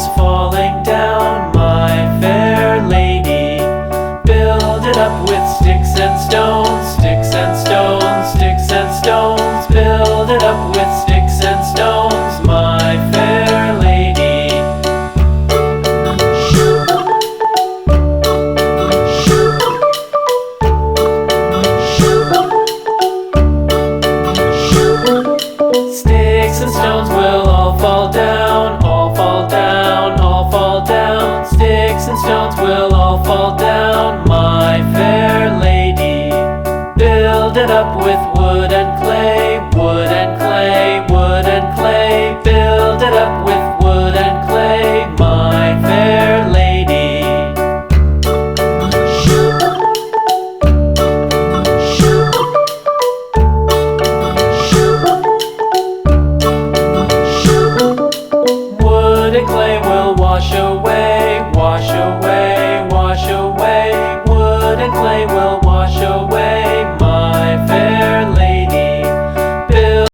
is falling down, my fair lady. Build it up with sticks and stones, sticks and stones, sticks and stones. Build it up with sticks and stones, my fair lady. Sticks and stones will all fall down, all fall down, all fall down. Sticks and stones will all fall down, my fair lady. Build it up with